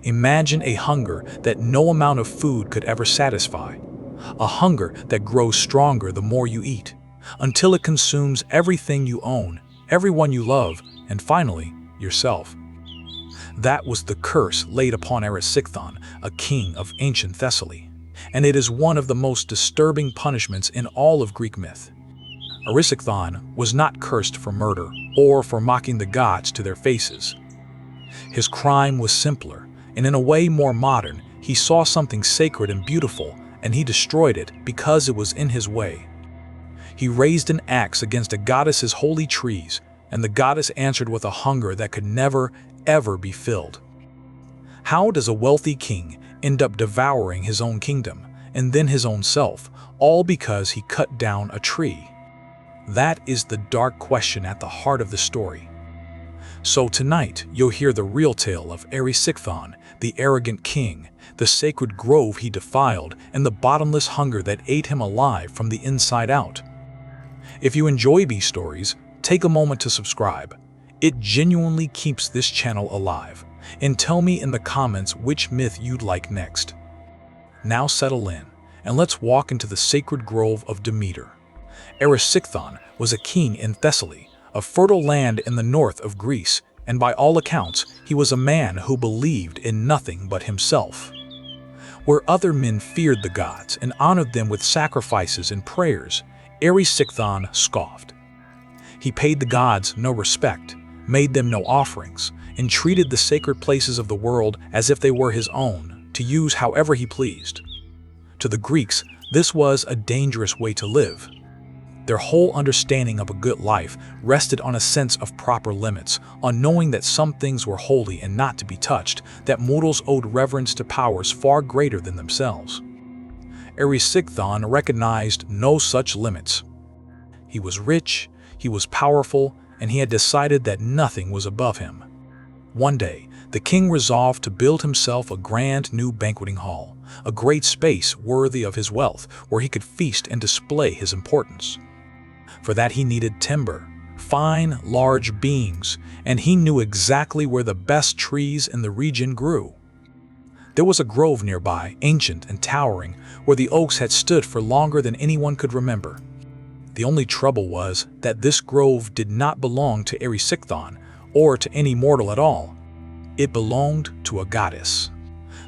Imagine a hunger that no amount of food could ever satisfy. A hunger that grows stronger the more you eat, until it consumes everything you own, everyone you love, and finally, yourself. That was the curse laid upon Erysichthon, a king of ancient Thessaly, and it is one of the most disturbing punishments in all of Greek myth. Erysichthon was not cursed for murder or for mocking the gods to their faces. His crime was simpler, and in a way more modern. He saw something sacred and beautiful, and he destroyed it because it was in his way. He raised an axe against a goddess's holy trees, and the goddess answered with a hunger that could never, ever be filled. How does a wealthy king end up devouring his own kingdom, and then his own self, all because he cut down a tree? That is the dark question at the heart of the story. So tonight, you'll hear the real tale of Erysichthon, the arrogant king, the sacred grove he defiled, and the bottomless hunger that ate him alive from the inside out. If you enjoy these stories, take a moment to subscribe. It genuinely keeps this channel alive. And tell me in the comments which myth you'd like next. Now settle in, and let's walk into the sacred grove of Demeter. Erysichthon was a king in Thessaly, a fertile land in the north of Greece, and by all accounts, he was a man who believed in nothing but himself. Where other men feared the gods and honored them with sacrifices and prayers, Erysichthon scoffed. He paid the gods no respect, made them no offerings, and treated the sacred places of the world as if they were his own, to use however he pleased. To the Greeks, this was a dangerous way to live. Their whole understanding of a good life rested on a sense of proper limits, on knowing that some things were holy and not to be touched, that mortals owed reverence to powers far greater than themselves. Erysichthon recognized no such limits. He was rich, he was powerful, and he had decided that nothing was above him. One day, the king resolved to build himself a grand new banqueting hall, a great space worthy of his wealth, where he could feast and display his importance. For that he needed timber, fine, large beams, and he knew exactly where the best trees in the region grew. There was a grove nearby, ancient and towering, where the oaks had stood for longer than anyone could remember. The only trouble was that this grove did not belong to Erysichthon or to any mortal at all. It belonged to a goddess.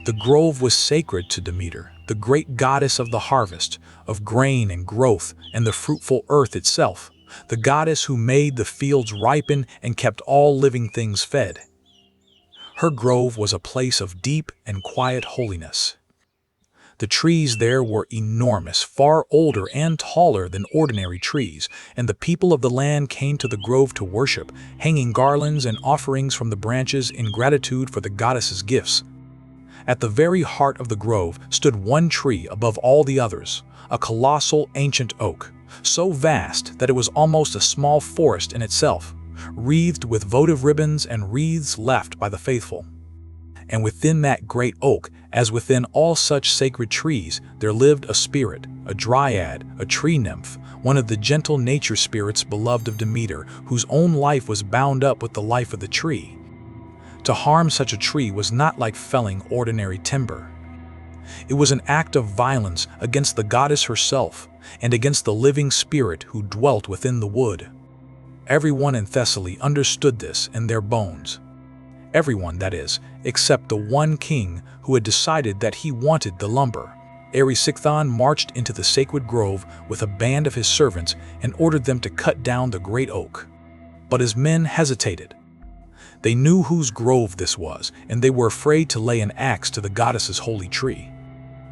The grove was sacred to Demeter, the great goddess of the harvest, of grain and growth, and the fruitful earth itself, the goddess who made the fields ripen and kept all living things fed. Her grove was a place of deep and quiet holiness. The trees there were enormous, far older and taller than ordinary trees, and the people of the land came to the grove to worship, hanging garlands and offerings from the branches in gratitude for the goddess's gifts. At the very heart of the grove stood one tree above all the others, a colossal ancient oak, so vast that it was almost a small forest in itself, wreathed with votive ribbons and wreaths left by the faithful. And within that great oak, as within all such sacred trees, there lived a spirit, a dryad, a tree nymph, one of the gentle nature spirits beloved of Demeter, whose own life was bound up with the life of the tree. To harm such a tree was not like felling ordinary timber. It was an act of violence against the goddess herself and against the living spirit who dwelt within the wood. Everyone in Thessaly understood this in their bones. Everyone, that is, except the one king who had decided that he wanted the lumber. Erysichthon marched into the sacred grove with a band of his servants and ordered them to cut down the great oak. But his men hesitated. They knew whose grove this was, and they were afraid to lay an axe to the goddess's holy tree.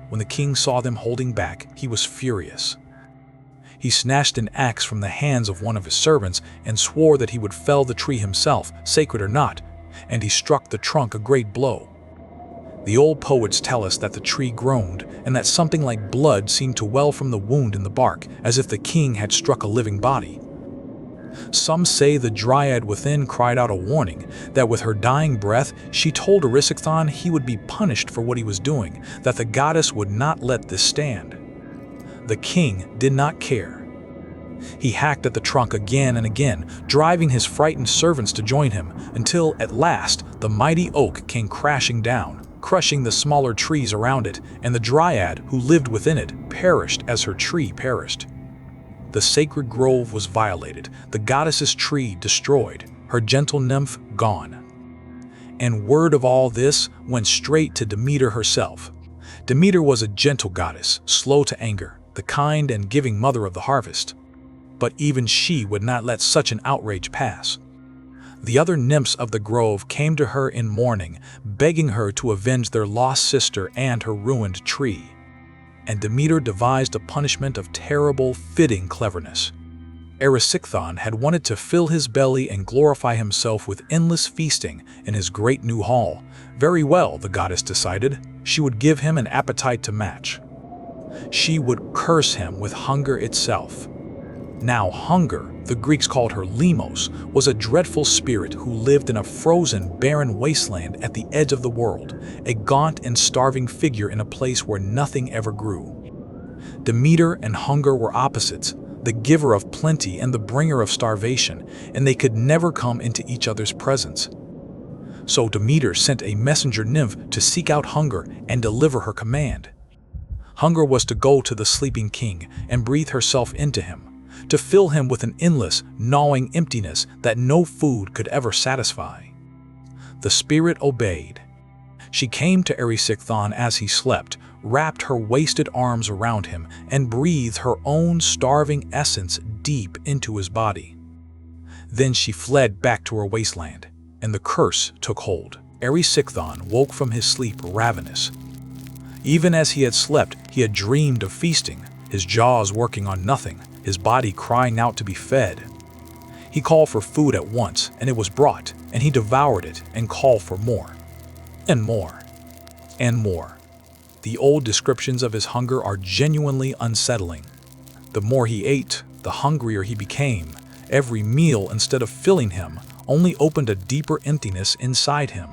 When the king saw them holding back, he was furious. He snatched an axe from the hands of one of his servants and swore that he would fell the tree himself, sacred or not, and he struck the trunk a great blow. The old poets tell us that the tree groaned and that something like blood seemed to well from the wound in the bark, as if the king had struck a living body. Some say the dryad within cried out a warning, that with her dying breath she told Erysichthon he would be punished for what he was doing, that the goddess would not let this stand. The king did not care. He hacked at the trunk again and again, driving his frightened servants to join him, until, at last, the mighty oak came crashing down, crushing the smaller trees around it, and the dryad who lived within it perished as her tree perished. The sacred grove was violated, the goddess's tree destroyed, her gentle nymph gone. And word of all this went straight to Demeter herself. Demeter was a gentle goddess, slow to anger, the kind and giving mother of the harvest. But even she would not let such an outrage pass. The other nymphs of the grove came to her in mourning, begging her to avenge their lost sister and her ruined tree. And Demeter devised a punishment of terrible, fitting cleverness. Erysichthon had wanted to fill his belly and glorify himself with endless feasting in his great new hall. Very well, the goddess decided, she would give him an appetite to match. She would curse him with hunger itself. Now hunger, the Greeks called her Lemos, was a dreadful spirit who lived in a frozen, barren wasteland at the edge of the world, a gaunt and starving figure in a place where nothing ever grew. Demeter and hunger were opposites, the giver of plenty and the bringer of starvation, and they could never come into each other's presence. So Demeter sent a messenger nymph to seek out hunger and deliver her command. Hunger was to go to the sleeping king and breathe herself into him, to fill him with an endless, gnawing emptiness that no food could ever satisfy. The spirit obeyed. She came to Erysichthon as he slept, wrapped her wasted arms around him, and breathed her own starving essence deep into his body. Then she fled back to her wasteland, and the curse took hold. Erysichthon woke from his sleep ravenous. Even as he had slept, he had dreamed of feasting, his jaws working on nothing, his body crying out to be fed. He called for food at once, and it was brought, and he devoured it and called for more, and more, and more. The old descriptions of his hunger are genuinely unsettling. The more he ate, the hungrier he became. Every meal, instead of filling him, only opened a deeper emptiness inside him.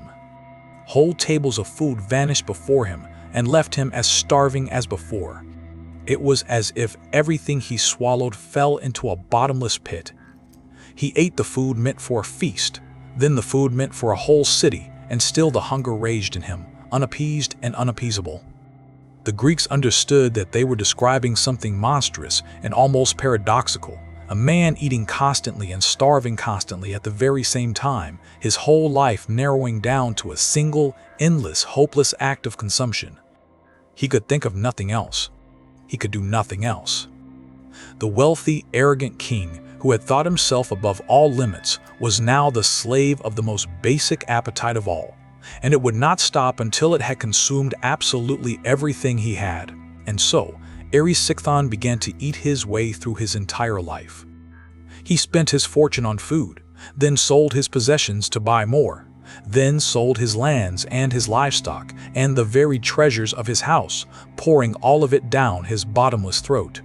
Whole tables of food vanished before him and left him as starving as before. It was as if everything he swallowed fell into a bottomless pit. He ate the food meant for a feast, then the food meant for a whole city, and still the hunger raged in him, unappeased and unappeasable. The Greeks understood that they were describing something monstrous and almost paradoxical, a man eating constantly and starving constantly at the very same time, his whole life narrowing down to a single, endless, hopeless act of consumption. He could think of nothing else. He could do nothing else. The wealthy, arrogant king, who had thought himself above all limits, was now the slave of the most basic appetite of all, and it would not stop until it had consumed absolutely everything he had. And so, Erysichthon began to eat his way through his entire life. He spent his fortune on food, then sold his possessions to buy more, then sold his lands and his livestock and the very treasures of his house, pouring all of it down his bottomless throat.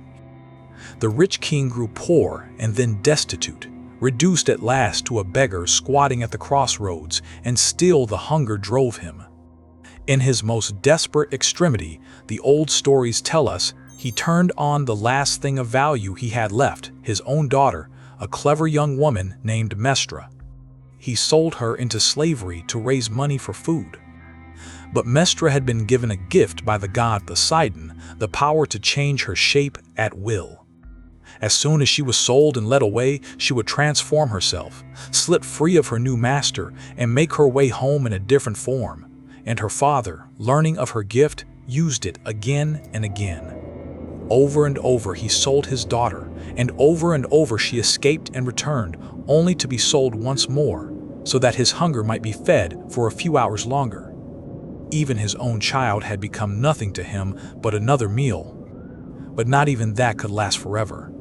The rich king grew poor and then destitute, reduced at last to a beggar squatting at the crossroads, and still the hunger drove him. In his most desperate extremity, the old stories tell us, he turned on the last thing of value he had left, his own daughter, a clever young woman named Mestra. He sold her into slavery to raise money for food. But Mestra had been given a gift by the god Poseidon, the power to change her shape at will. As soon as she was sold and led away, she would transform herself, slip free of her new master, and make her way home in a different form. And her father, learning of her gift, used it again and again. Over and over he sold his daughter, and over she escaped and returned, only to be sold once more, so that his hunger might be fed for a few hours longer. Even his own child had become nothing to him but another meal. But not even that could last forever.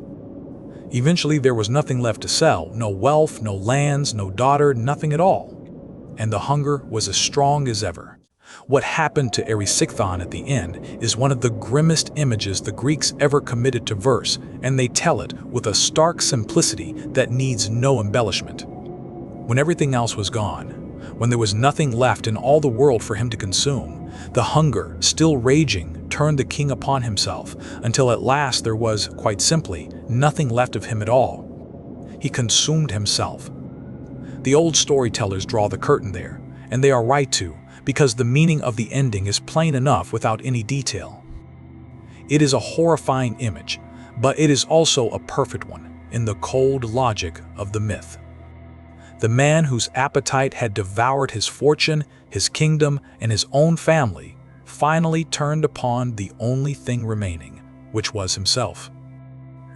Eventually there was nothing left to sell, no wealth, no lands, no daughter, nothing at all. And the hunger was as strong as ever. What happened to Erysichthon at the end is one of the grimmest images the Greeks ever committed to verse, and they tell it with a stark simplicity that needs no embellishment. When everything else was gone, when there was nothing left in all the world for him to consume, the hunger, still raging, turned the king upon himself, until at last there was, quite simply, nothing left of him at all. He consumed himself. The old storytellers draw the curtain there, and they are right to, because the meaning of the ending is plain enough without any detail. It is a horrifying image, but it is also a perfect one in the cold logic of the myth. The man whose appetite had devoured his fortune, his kingdom, and his own family finally turned upon the only thing remaining, which was himself.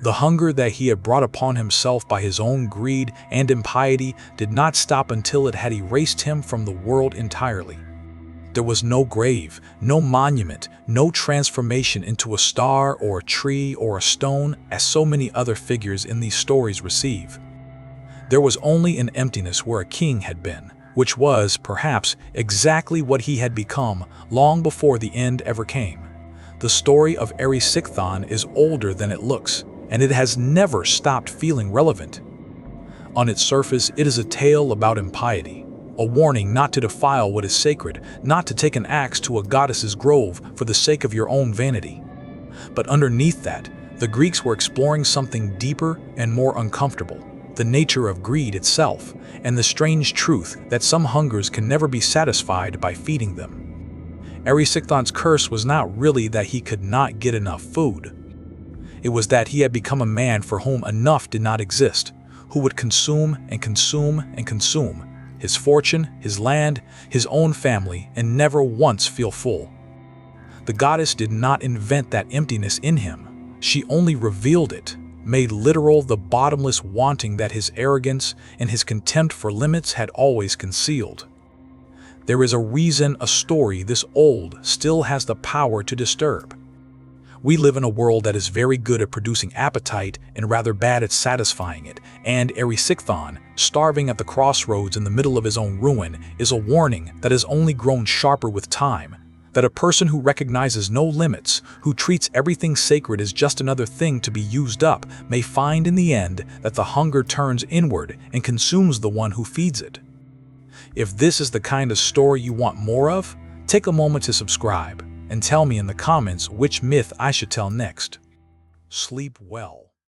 The hunger that he had brought upon himself by his own greed and impiety did not stop until it had erased him from the world entirely. There was no grave, no monument, no transformation into a star or a tree or a stone, as so many other figures in these stories receive. There was only an emptiness where a king had been, which was, perhaps, exactly what he had become long before the end ever came. The story of Erysichthon is older than it looks, and it has never stopped feeling relevant. On its surface, it is a tale about impiety, a warning not to defile what is sacred, not to take an axe to a goddess's grove for the sake of your own vanity. But underneath that, the Greeks were exploring something deeper and more uncomfortable, the nature of greed itself, and the strange truth that some hungers can never be satisfied by feeding them. Erysichthon's curse was not really that he could not get enough food. It was that he had become a man for whom enough did not exist, who would consume and consume and consume his fortune, his land, his own family, and never once feel full. The goddess did not invent that emptiness in him. She only revealed it, made literal the bottomless wanting that his arrogance and his contempt for limits had always concealed. There is a reason a story this old still has the power to disturb. We live in a world that is very good at producing appetite and rather bad at satisfying it, and Erysichthon, starving at the crossroads in the middle of his own ruin, is a warning that has only grown sharper with time, that a person who recognizes no limits, who treats everything sacred as just another thing to be used up, may find in the end that the hunger turns inward and consumes the one who feeds it. If this is the kind of story you want more of, take a moment to subscribe and tell me in the comments which myth I should tell next. Sleep well.